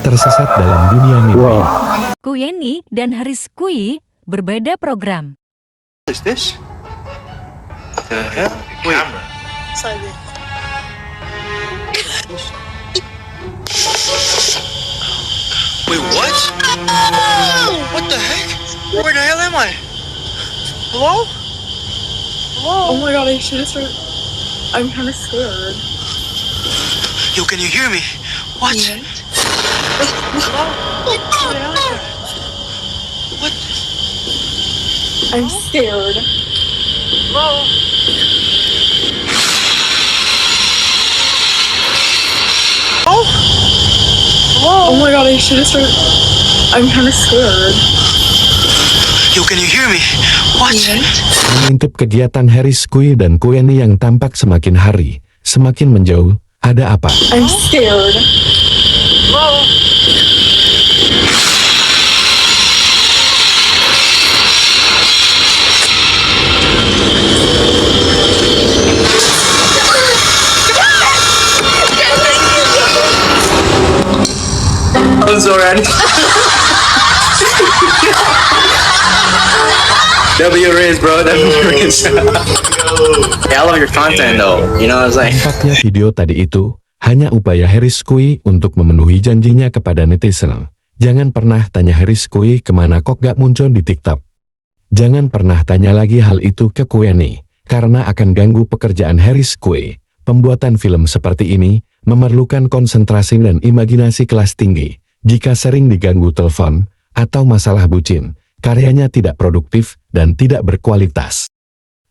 tersesat dalam dunia mimpi. Kuyeni dan Haris Kui berbeda program. What is this? The hell? Wait. Wait, what? What the heck? Where the hell am I? Hello? Oh my god, I should have started. I'm kind of scared. Yo, can you hear me? What? What? I'm scared. Oh my god, I should have started. I'm kind of scared. Yo, can you hear me? What? Mengintip kegiatan Haris Kui dan Kuyeni yang tampak semakin hari semakin menjauh. Ada apa? I'm scared. I'm so ready. W Riz, bro. W Riz. Yeah, I love your content though. You know, it's like. Tampaknya video tadi itu hanya upaya Haris Kui untuk memenuhi janjinya kepada netizen. Jangan pernah tanya Haris Kui kemana kok gak muncul di TikTok. Jangan pernah tanya lagi hal itu ke Kuyeni, karena akan ganggu pekerjaan Haris Kui. Pembuatan film seperti ini memerlukan konsentrasi dan imajinasi kelas tinggi. Jika sering diganggu telepon atau masalah bucin, karyanya tidak produktif dan tidak berkualitas.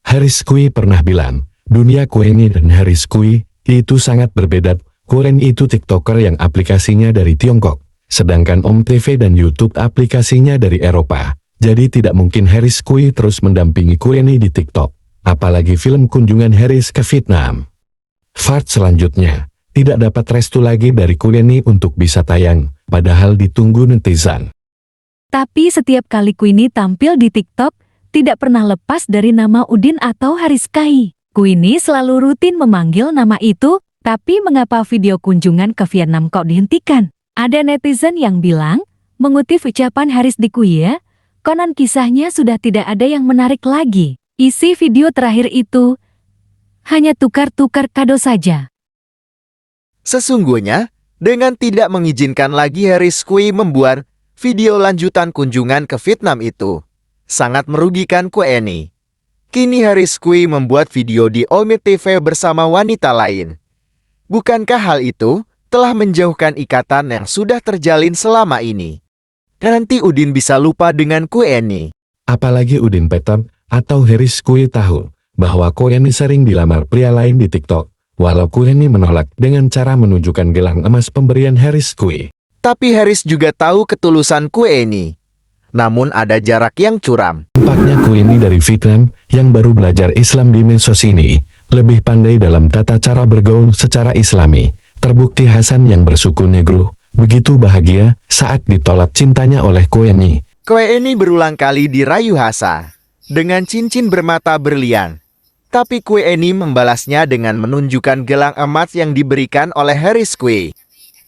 Haris Kui pernah bilang, dunia Kuyeni dan Haris Kui itu sangat berbeda. Kuyeni itu TikToker yang aplikasinya dari Tiongkok, sedangkan Om TV dan YouTube aplikasinya dari Eropa. Jadi tidak mungkin Haris Kui terus mendampingi Kuyeni di TikTok, apalagi film kunjungan Haris ke Vietnam. Part selanjutnya tidak dapat restu lagi dari Kuyeni untuk bisa tayang, padahal ditunggu netizen. Tapi setiap kali Kuyeni tampil di TikTok, tidak pernah lepas dari nama Udin atau Haris Kai. Kuyeni selalu rutin memanggil nama itu, tapi mengapa video kunjungan ke Vietnam kok dihentikan? Ada netizen yang bilang, mengutip ucapan Haris di Kuya, konon kisahnya sudah tidak ada yang menarik lagi. Isi video terakhir itu hanya tukar-tukar kado saja. Sesungguhnya, dengan tidak mengizinkan lagi Haris Kui membuat video lanjutan kunjungan ke Vietnam itu, sangat merugikan Kuyeni. Kini Haris Kui membuat video di Ome TV bersama wanita lain. Bukankah hal itu telah menjauhkan ikatan yang sudah terjalin selama ini? Nanti Udin bisa lupa dengan Kuyeni. Apalagi Udin Peter atau Haris Kui tahu bahwa Kuyeni sering dilamar pria lain di TikTok. Walau Kuyeni menolak dengan cara menunjukkan gelang emas pemberian Haris Kui. Tapi Haris juga tahu ketulusan Kuyeni. Namun ada jarak yang curam. Tampaknya Kuyeni dari Vietnam yang baru belajar Islam di medsos ini lebih pandai dalam tata cara bergaul secara Islami. Terbukti Hasan yang bersuku Negro begitu bahagia saat ditolak cintanya oleh Kuyeni. Kuyeni berulang kali dirayu Hasan dengan cincin bermata berlian. Tapi Kuyeni membalasnya dengan menunjukkan gelang emas yang diberikan oleh Haris Kui.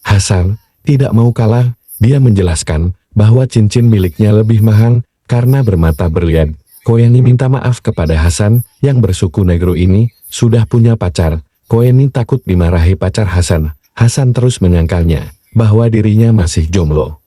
Hasan tidak mau kalah, dia menjelaskan bahwa cincin miliknya lebih mahal karena bermata berlian. Kuyeni minta maaf kepada Hasan yang bersuku Negro ini, sudah punya pacar. Kuyeni takut dimarahi pacar Hasan. Hasan terus menyangkalnya bahwa dirinya masih jomblo.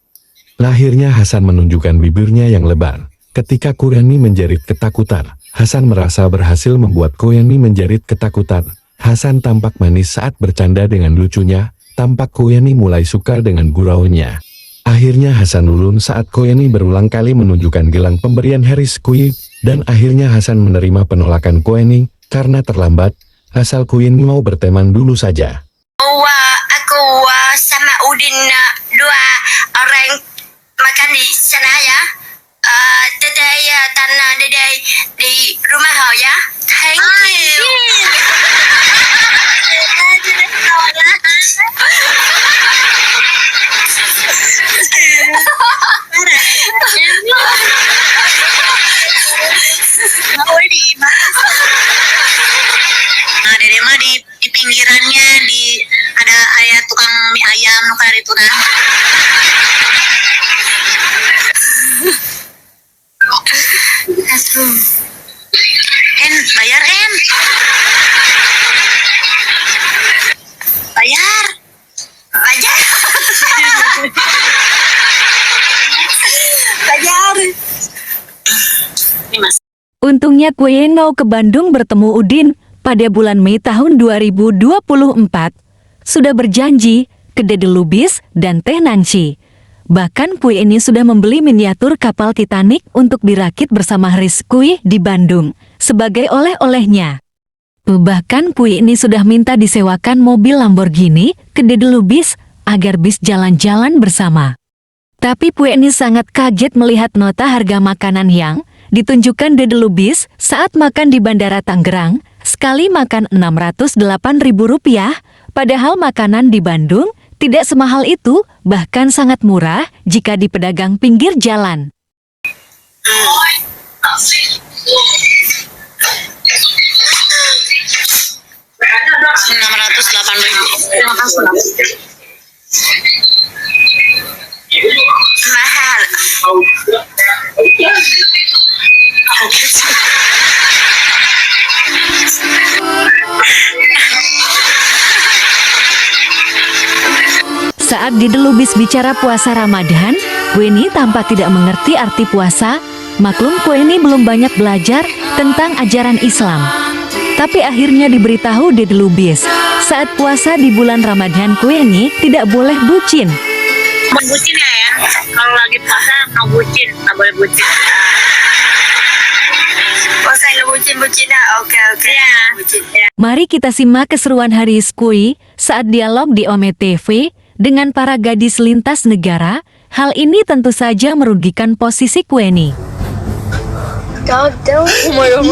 Lahirnya Hasan menunjukkan bibirnya yang lebar. Ketika Kuyeni menjerit ketakutan, Hasan merasa berhasil membuat Kuyeni menjerit ketakutan. Hasan tampak manis saat bercanda dengan lucunya, tampak Kuyeni mulai sukar dengan guraunya. Akhirnya Hasan lulun saat Kuyeni berulang kali menunjukkan gelang pemberian Haris Kui, dan akhirnya Hasan menerima penolakan Kuyeni karena terlambat, asal Kuyeni mau berteman dulu saja. Aku sama Udin dua orang makan di sana ya. Dedek tanah dedek di rumah ho ya. Thank you. Dede mah di pinggirannya ada tukang mie ayam nukar itu nah. Beruntungnya Kuyen mau ke Bandung bertemu Udin pada bulan Mei tahun 2024. Sudah berjanji ke Dede Lubis dan Teh Nancy. Bahkan Pui ini sudah membeli miniatur kapal Titanic untuk dirakit bersama Rizky di Bandung sebagai oleh-olehnya. Bahkan Pui ini sudah minta disewakan mobil Lamborghini ke Dede Lubis agar bis jalan-jalan bersama. Tapi Pui ini sangat kaget melihat nota harga makanan yang ditunjukkan Dede Lubis saat makan di Bandara Tangerang. Sekali makan Rp608.000, padahal makanan di Bandung tidak semahal itu, bahkan sangat murah jika di pedagang pinggir jalan. 608.000. Mahal. Saat Dede Lubis bicara puasa Ramadan, Kueni tampak tidak mengerti arti puasa. Maklum Kueni belum banyak belajar tentang ajaran Islam. Tapi akhirnya diberitahu Dede Lubis, saat puasa di bulan Ramadan Kueni tidak boleh bucin. Bucin ya? Kalau lagi puasa nggak bucin, nggak boleh bucin. Puasa nggak bucin oke. Ya. Bucin. Ya. Mari kita simak keseruan Haris Kui saat dialog di Ome TV dengan para gadis lintas negara. Hal ini tentu saja merugikan posisi Kueni. God damn. Oh my god.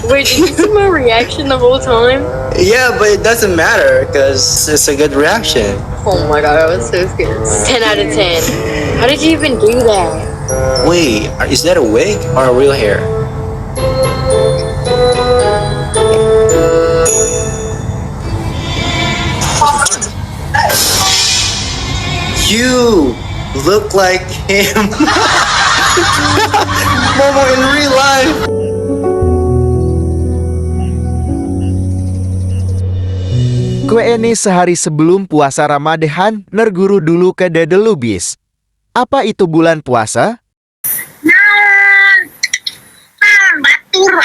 Wait, did you see my reaction the whole time? Yeah, but it doesn't matter because it's a good reaction. Oh my god, I was so scared. 10 out of 10. How did you even do that? Wait, is that a wig or a real hair? You look like him. Momo in real life. Kueni sehari sebelum puasa Ramadan nerguru dulu ke Dede Lubis. Apa itu bulan puasa? Batur.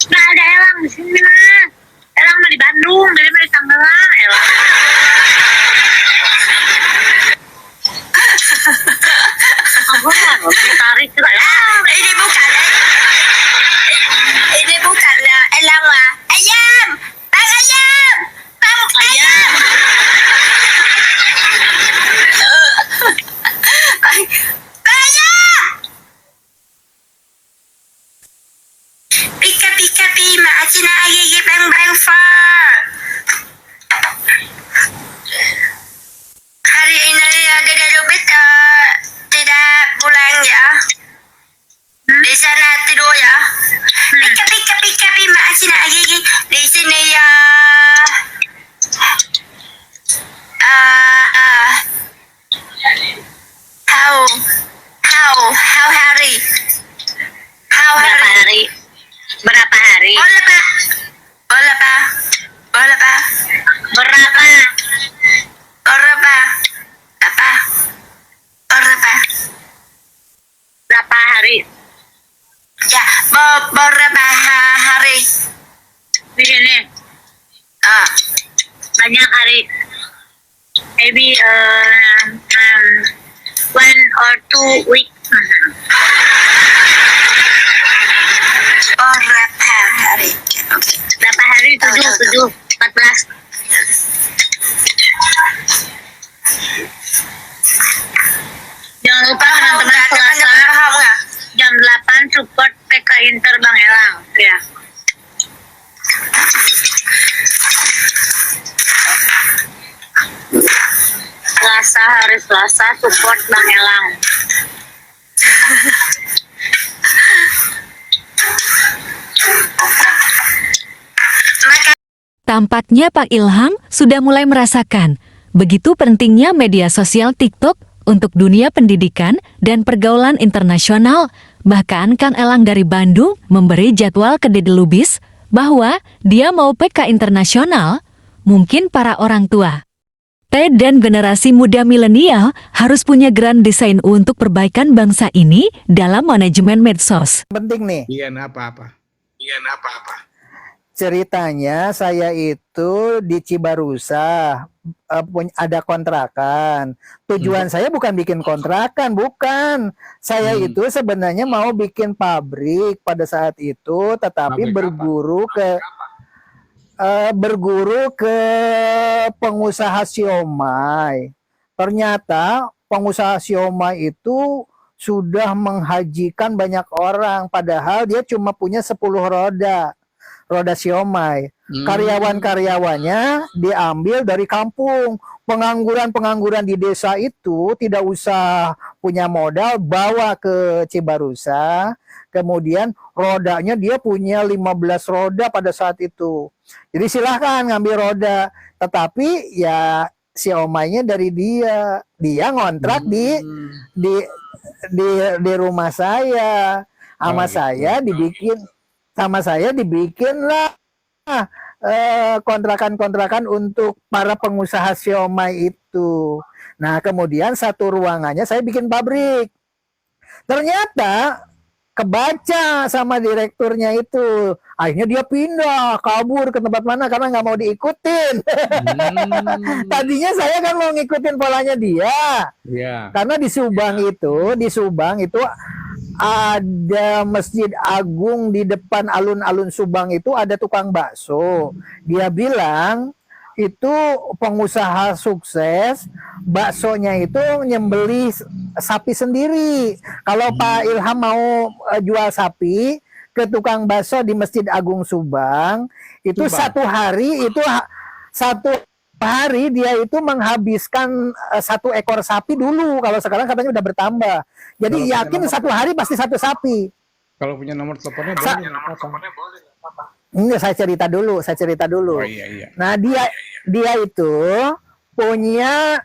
Nggak ada elang di sini mah. Elang mah di Bandung, dari mah di Tangerang. Elang. Tarik juga ya. Ini bukan elang lah. Ayam, bang ayam, bang ayam. Ayam. Pika pika pi maacina agigi bang bang far. Hari ini Dede Lubis tidak pulang ya. Di sana tidur ya. Pika pika pika pi maacina agigi di sini ya. How hari? Berapa hari? Berapa hari? Boleh pak. Berapa? Apa? Berapa hari? Ya, berapa hari? Di sini. Banyak hari. Maybe 1 or 2 weeks. Berapa hari? Okay. Berapa hari? 7, 14. Jangan lupa teman-teman Selasa jam 8 support PK Inter Bang Elang ya. Hari Selasa support Bang Elang. Tampaknya Pak Ilham sudah mulai merasakan begitu pentingnya media sosial TikTok untuk dunia pendidikan dan pergaulan internasional. Bahkan Kang Elang dari Bandung memberi jadwal ke Dede Lubis bahwa dia mau PK internasional. Mungkin para orang tua Teh dan generasi muda milenial harus punya grand design untuk perbaikan bangsa ini dalam manajemen medsos. Penting nih. Iya, apa-apa. Ceritanya saya itu di Cibarusa ada kontrakan. Tujuan saya bukan bikin kontrakan, bukan. Saya itu sebenarnya mau bikin pabrik pada saat itu, tetapi Pabrik berguru ke pengusaha siomay. Ternyata pengusaha siomay itu sudah menghajikan banyak orang, padahal dia cuma punya 10 roda siomay. Karyawan-karyawannya diambil dari kampung. Pengangguran-pengangguran di desa itu tidak usah punya modal, bawa ke Cibarusa. Kemudian rodanya dia punya 15 roda pada saat itu. Jadi silahkan ngambil roda. Tetapi ya siomaynya dari dia. Dia ngontrak di rumah saya. Sama saya dibikin lah kontrakan-kontrakan untuk para pengusaha siomay itu. Nah, kemudian satu ruangannya saya bikin pabrik. Ternyata kebaca sama direkturnya itu. Akhirnya dia pindah, kabur ke tempat mana karena nggak mau diikutin. Tadinya saya kan mau ngikutin polanya dia. Iya. Karena di Subang itu ada Masjid Agung di depan alun-alun Subang itu ada tukang bakso. Dia bilang itu pengusaha sukses, baksonya itu nyembelih sapi sendiri. Kalau Pak Ilham mau jual sapi ke tukang bakso di Masjid Agung Subang, itu satu hari dia itu menghabiskan 1 ekor sapi dulu. Kalau sekarang katanya udah bertambah. Jadi yakin satu hari pasti 1 sapi. Kalau punya nomor teleponnya boleh. Ini saya cerita dulu. Oh iya. Nah dia itu punya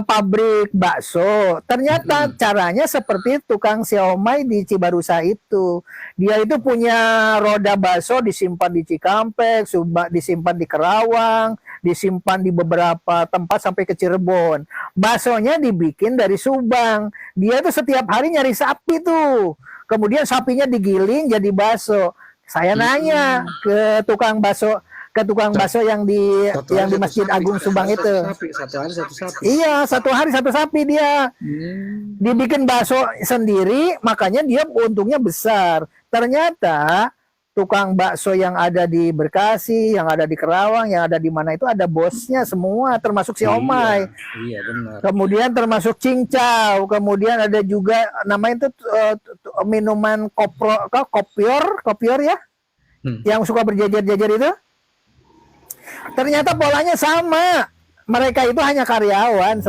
pabrik bakso. Ternyata caranya seperti tukang siomay di Cibarusa itu. Dia itu punya roda bakso disimpan di Cikampek, disimpan di Kerawang, disimpan di beberapa tempat sampai ke Cirebon. Baksonya dibikin dari Subang. Dia itu setiap hari nyari sapi tuh. Kemudian sapinya digiling jadi bakso. Saya nanya ke tukang bakso yang di Masjid Agung Subang itu. Satu hari satu sapi. Iya, satu hari 1 sapi dia. Dibikin bakso sendiri, makanya dia untungnya besar. Ternyata tukang bakso yang ada di Bekasi, yang ada di Kerawang, yang ada di mana itu ada bosnya semua, termasuk siomay. Iya, benar. Kemudian termasuk cincau, kemudian ada juga namanya itu minuman kopior ya, yang suka berjajar-jajar itu. Ternyata polanya sama, mereka itu hanya karyawan.